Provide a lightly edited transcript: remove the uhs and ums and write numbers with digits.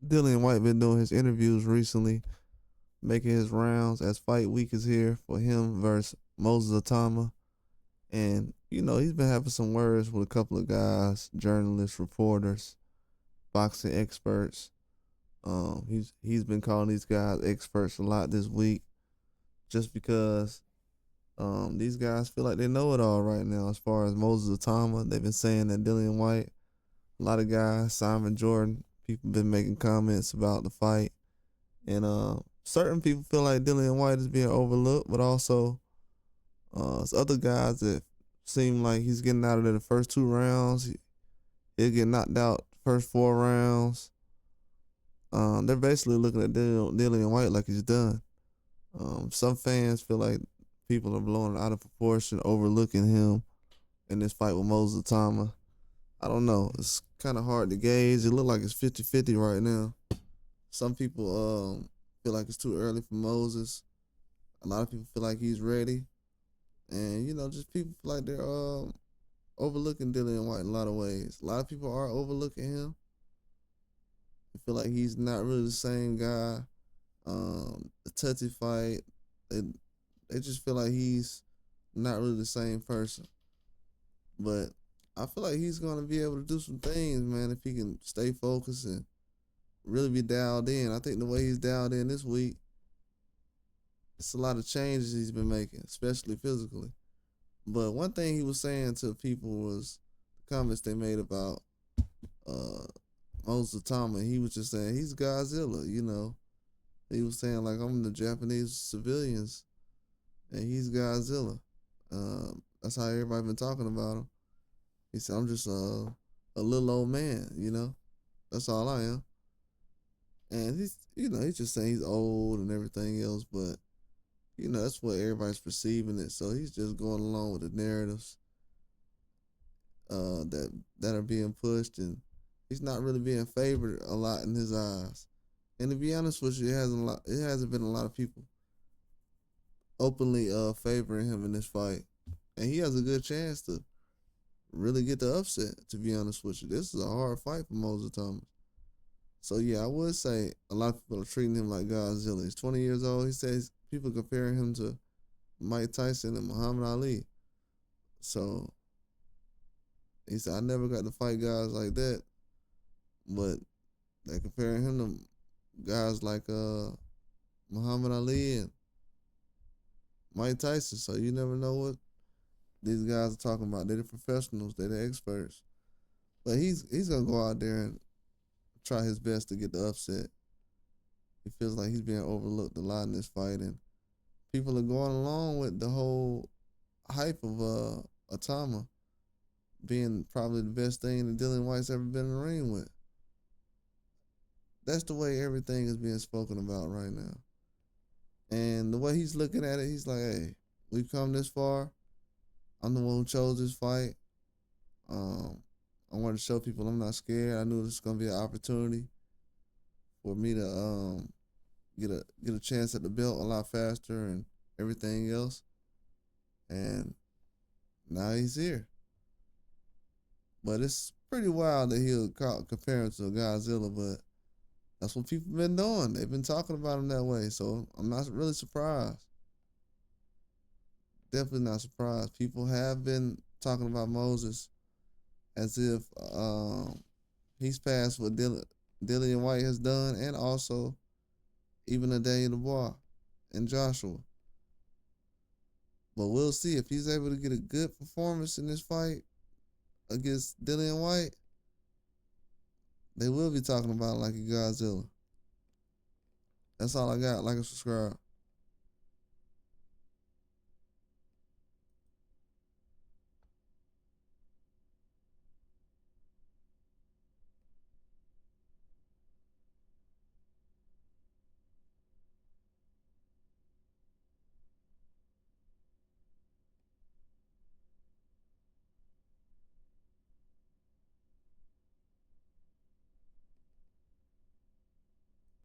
Dillian Whyte been doing his interviews recently, making his rounds as fight week is here for him versus Moses Itauma. And, he's been having some words with a couple of guys, journalists, reporters, boxing experts. He's been calling these guys experts a lot this week just because these guys feel like they know it all right now. As far as Moses Itauma, they've been saying that Dillian Whyte, a lot of guys, Simon Jordan, people been making comments about the fight. And certain people feel like Dillian Whyte is being overlooked, but also there's other guys that seem like he's getting out of there the first 2 rounds. He'll get knocked out the first 4 rounds. They're basically looking at Dillian Whyte like he's done. Some fans feel like people are blowing it out of proportion, overlooking him in this fight with Moses Itauma. I don't know. It's kind of hard to gauge. It looks like it's 50-50 right now. Some people feel like it's too early for Moses. A lot of people feel like he's ready. And, just people feel like they're overlooking Dillian Whyte in a lot of ways. A lot of people are overlooking him. They feel like he's not really the same guy. The Tutsi fight, they just feel like he's not really the same person. But I feel like he's going to be able to do some things, man, if he can stay focused and really be dialed in. I think the way he's dialed in this week, it's a lot of changes he's been making, especially physically. But one thing he was saying to people was the comments they made about Moses Itauma. He was just saying he's Godzilla, He was saying like I'm the Japanese civilians and he's Godzilla. That's how everybody been talking about him. He said I'm just a little old man, That's all I am. And he's just saying he's old and everything else, but that's what everybody's perceiving it. So he's just going along with the narratives that are being pushed, and he's not really being favored a lot in his eyes. And to be honest with you, it hasn't been a lot of people openly favoring him in this fight. And he has a good chance to really get the upset, to be honest with you. This is a hard fight for Moses Thomas. So yeah, I would say a lot of people are treating him like Godzilla. He's 20 years old. He says people comparing him to Mike Tyson and Muhammad Ali. So he said, I never got to fight guys like that. But they're comparing him to guys like Muhammad Ali and Mike Tyson. So you never know what these guys are talking about. They're the professionals. They're the experts. But he's going to go out there and try his best to get the upset. He feels like he's being overlooked a lot in this fight, and people are going along with the whole hype of Itauma being probably the best thing that Dillian Whyte's ever been in the ring with. That's the way everything is being spoken about right now. And the way he's looking at it, he's like, hey, we've come this far. I'm the one who chose this fight. I wanted to show people I'm not scared. I knew this was gonna be an opportunity for me to get a chance at the belt a lot faster and everything else. And now he's here. But it's pretty wild that he'll compare him to Godzilla, but that's what people been doing. They've been talking about him that way, so I'm not really surprised. Definitely not surprised. People have been talking about Moses as if he's passed what Dillian Whyte has done, and also even a Daniel Dubois and Joshua. But we'll see if he's able to get a good performance in this fight against Dillian Whyte. They will be talking about it like a Godzilla. That's all I got. Like and subscribe.